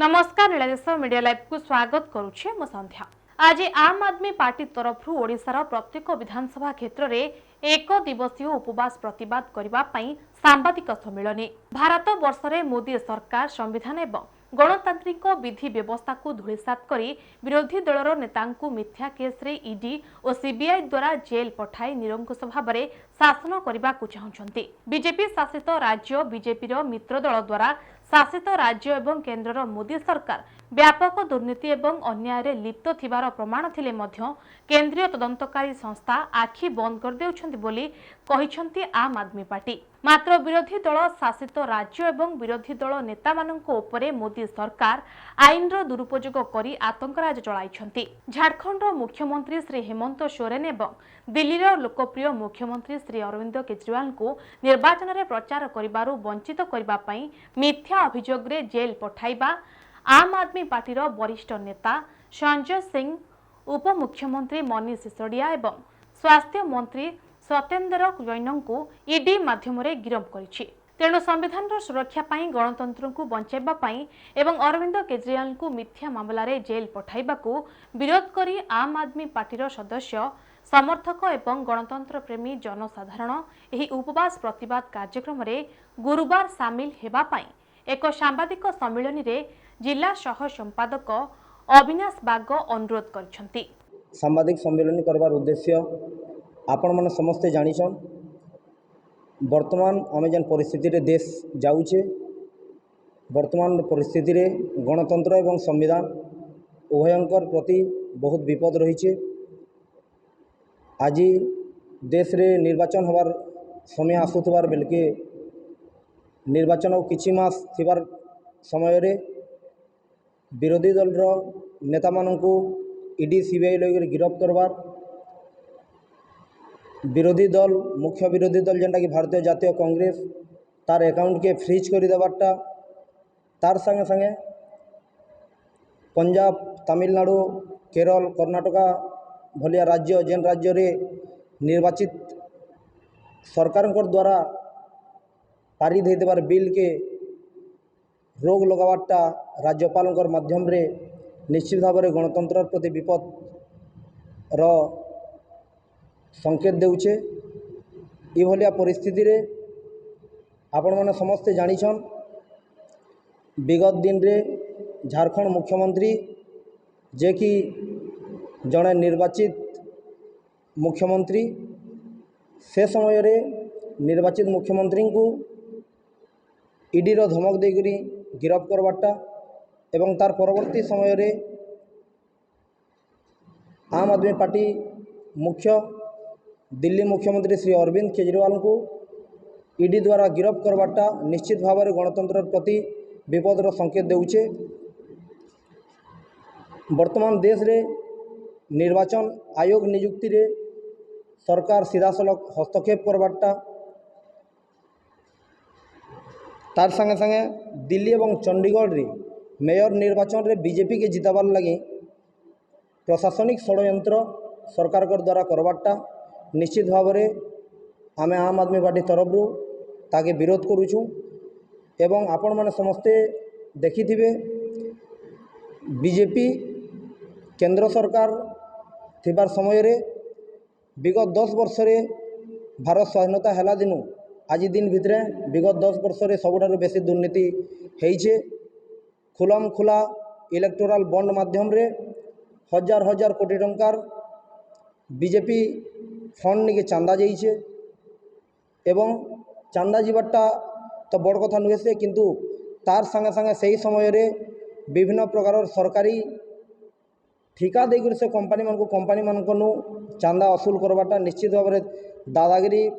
नमस्कार नीलादेश media live को स्वागत करुछे मो संध्या। आज आम आदमी पार्टी तरफ ओडिशार प्रत्येक विधानसभा क्षेत्र में एक दिवसीय उपवास प्रतिवाद करने सांबादिक सम्मिलन। भारत वर्ष मोदी सरकार संविधान एवं गणतांत्रिक विधि व्यवस्था को धूलिसात कर विरोधी दलर नेता मिथ्या केस ईडी और सीबीआई द्वारा जेल पठाई निरंकुश भाव में शासन करने को चाहते। बीजेपी शासित राज्य बीजेपी मित्र दल द्वारा शासित राज्य एवं केंद्रर मोदी सरकार व्यापक दुर्नीति एवं अन्याय लिप्त थिबार प्रमाण थिले मध्य केंद्रीय तदंतकारी संस्था आखि बंद कर देउछन्ति बोली कहिछन्ति आम आदमी पार्टी। मात्र विरोधी दल शासित राज्य एवं विरोधी दल नेता माननको उपरे मोदी सरकार आईनर दुरुपयोग करी आतंकराज चलाइछन्ति। झारखंड मुख्यमंत्री श्री हेमंत सोरेन एवं दिल्लीर लोकप्रिय मुख्यमंत्री श्री अरविंद केजरीवाल को निर्वाचन में प्रचार करिबारु वंचित करिबा पई मिथ्या अभियोग रे जेल पठाइबा आम आदमी पार्टीर वरिष्ठ नेता संजय सिंह, उप मुख्यमंत्री मनीष सिसोदिया एवं स्वास्थ्य मंत्री सत्येंद्र जैन को ईडी माध्यम गिरफ्त करिछि। तेणु संविधान सुरक्षा पाई गणतंत्र को बंचाइबा पाई एवं अरविंद केजरीवाल को मिथ्या मामला रे जेल पठाइबा को विरोध करी आम आदमी पार्टीर सदस्य समर्थक एवं गणतंत्र प्रेमी जनसाधारण एही उपवास प्रतिवाद कार्यक्रम रे गुरुवार सामिल हेबा पाई एक सांबादिक सम्मेलन रे जिला सह संपादक अविनाश बाग अनुरोध करछन्ति। सांबादिक सम्मेलन करबार उद्देश्य आपण माने समस्ते जानिछन। वर्तमान आमे जेन परिस्थिति रे देश जाउछे, वर्तमान परिस्थिति रे गणतंत्र एवं संविधान उभयंकर प्रति बहुत विपद रही। आज देश रे निर्वाचन हबार समय आसुथबार बेलके निर्वाचन किछि मास थिबार समय रे विरोधी दल नेता माननकु ईडी सीबीआई लगे गिरफ्त करवार, विरोधी दल मुख्य विरोधी दल जेनटा कि भारतीय जातीय कांग्रेस तार अकाउंट के फ्रीज कर देवारटा, तार संगे संगे पंजाब तमिलनाडु केरल कर्नाटका भलिया राज्य जेन राज्य रे निर्वाचित सरकार द्वारा पारित होइबार बिल के रोग लगावारटा राज्यपाल माध्यम रे निश्चित भाव में गणतंत्र प्रति विपद रो संकेत देउछे। ई भलिया परिस्थिति रे आपण माने समस्ते जानिछन, विगत दिन रे झारखंड मुख्यमंत्री जे कि जड़े निर्वाचित मुख्यमंत्री से समय रे निर्वाचित मुख्यमंत्री को ईडी रो धमक देकरी गिरफ्त करवाटा एवं तार परवर्ती समय रे आम आदमी पार्टी मुख्य दिल्ली मुख्यमंत्री श्री अरविंद केजरीवाल को ईडी द्वारा गिरफ्त करवाटा निश्चित भाव में गणतंत्र प्रति विपदर संकेत देउछे। वर्तमान देश रे निर्वाचन आयोग नियुक्ति रे सरकार सीधासलख हस्तक्षेप करवाटा, तार संगे संगे दिल्ली एवं चंडीगढ़ रे मेयर निर्वाचन रे बीजेपी के जिताबार लगी प्रशासनिक षड्यंत्र सरकार द्वारा करवाटा निश्चित भाव में आमे आम आदमी पार्टी तरफ ताके विरोध करुचु। एवं आपण माने समस्ते देखिथिबे बीजेपी केंद्र सरकार थिबार समय रे विगत 10 वर्ष रे भारत स्वाधीनता हैला दिनु आज दिन भितरे विगत 10 वर्ष रे सबुठारु बेसी दुर्नीति हेइछे। खुलम खुला इलेक्टोराल बॉन्ड माध्यम रे हजार हजार कोटी टंकार बीजेपी फंड निके चांदा जाइछे एवं चांदा जीवाटा तो बड़ कथा नुहे से, किंतु तार संगे संगे सही समय रे विभिन्न प्रकार सरकारी ठिका देकर से कंपनी मानकनु चांदा असूल करवाटा निश्चित भाव में दादागिरी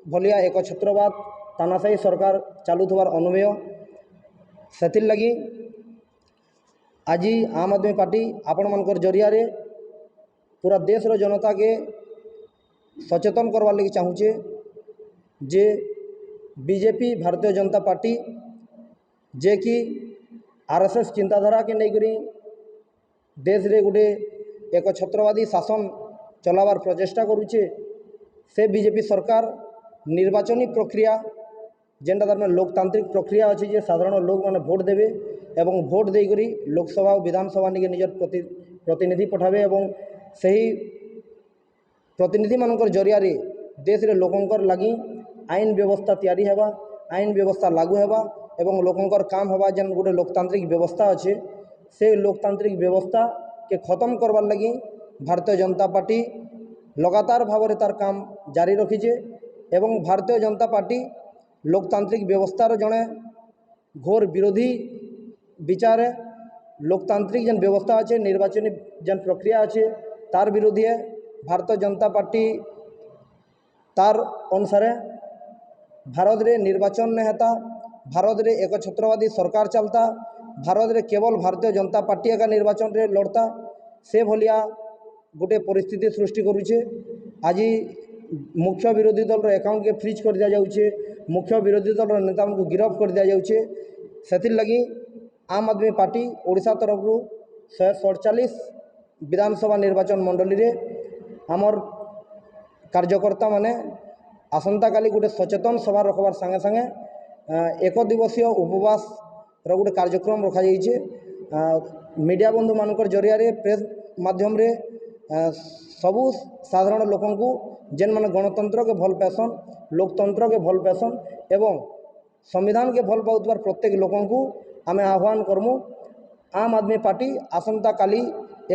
भलिया एक छत्रवाद तानाशाही सरकार चालुथबार अनुमेय। सेथिर लगी आज आम आदमी पार्टी आपण मानकर जरिया रे पूरा देश रो जनता के सचेतन करवार लगी चाहूचे जे बीजेपी भारतीय जनता पार्टी जे कि आरएसएस चिंताधारा के नहीं करी देश रे गोटे एक छत्रवादी शासन चलावार प्रचेष्टा करुचे, से बीजेपी सरकार निर्वाचनी प्रक्रिया जेनटा तार लोकतांत्रिक प्रक्रिया अच्छी जे साधारण लोक मैंने भोट देवे एवं भोट देकर लोकसभा और विधानसभा निके निजर प्रतिनिधि पठावे एवं सही प्रतिनिधि मानकर जरिया देश रे लोकंकर लगी आईन व्यवस्था तैयारी हेबा आईन व्यवस्था लागू हेबा एवं लोकंकर काम हेबा जेन गोटे लोकतांत्रिक व्यवस्था अच्छे से लोकतांत्रिक व्यवस्था के खत्म करवार लगी भारतीय जनता पार्टी लगातार भाव में तार काम जारी रखीचे एवं भारतीय जनता पार्टी लोकतांत्रिक व्यवस्थार जड़े घोर विरोधी विचार लोकतांत्रिक जेन व्यवस्था अच्छे निर्वाचनी जेन प्रक्रिया अच्छे तार विरोधी है भारतीय जनता पार्टी तार अनुसार भारत रे निर्वाचन नहीं होता भारत रे एक छत्रवादी सरकार चलता भारत रे केवल भारतीय जनता पार्टी एका निर्वाचन रे लड़ता से भलिया गोटे परिस्थिति सृष्टि करुचे आज मुख्य विरोधी दल अकाउंट के फ्रीज कर दिया जाउचे मुख्य विरोधी दल नेता को गिरफ्त कर दिया जाउचे सेथिर लगी आम आदमी पार्टी ओडिशा तरफ 147 विधानसभा निर्वाचन मंडली रे आमर कार्यकर्ता माने आसंता काली गोटे सचेतन सभा रखबार संगे संगे एक दिवसीय उपवास गोटे कार्यक्रम रखा जाइए मीडिया बंधु मानकर जरिया रे प्रेस माध्यम रे सबू साधारण लोक जेन माने गणतंत्र के भल पाएसन लोकतंत्र के भल पाएसन एवं संविधान के भल पाउतबार प्रत्येक लोक आम आह्वान करमु आम आदमी पार्टी आसंता काली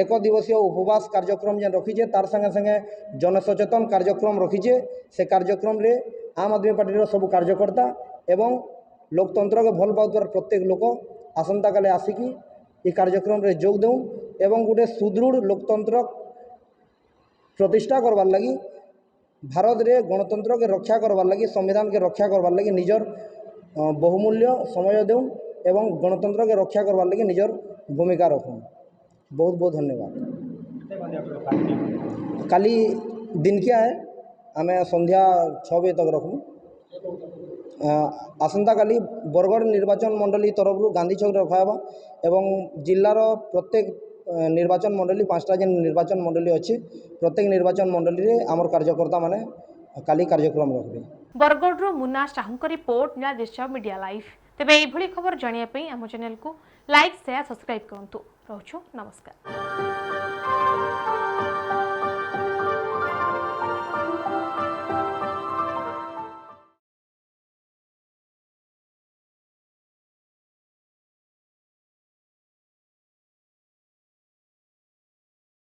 एक दिवसीय उपवास कार्यक्रम जेन रखीचे तार संगे संगे जनसचेतन कार्यक्रम रखीचे से कार्यक्रम रे आम आदमी पार्टी सब कार्यकर्ता एवं लोकतंत्र के भल पाउतबार प्रत्येक लोक आसंता काले आसिकी ये कार्यक्रम रे जोग देउ एवं गोटे सुदृढ़ लोकतंत्र प्रतिष्ठा करवार लगी भारत रे गणतंत्र के रक्षा करवार लगी संविधान के रक्षा करवार लगी निजर बहुमूल्य समय देउ एवं गणतंत्र के रक्षा करवार लगी निजर भूमिका रखूँ। बहुत बहुत धन्यवाद। काली दिन क्या है आम संध्या 6 बजे तक रखूँ आसंता काली बरगढ़ निर्वाचन मंडली तरफ गांधी चौक रखा एवं जिलार प्रत्येक निर्वाचन मंडली 5टा जेन निर्वाचन मंडली अच्छे प्रत्येक निर्वाचन मंडली रे आमर कार्यकर्ता माने काली कार्यक्रम रखबे। बरगढ़ मुन्ना साहू रिपोर्ट न्याय मीडिया लाइव तेबे एभली खबर जानिया पई हम चैनल को लाइक शेयर सब्सक्राइब करंतु रहछु नमस्कार।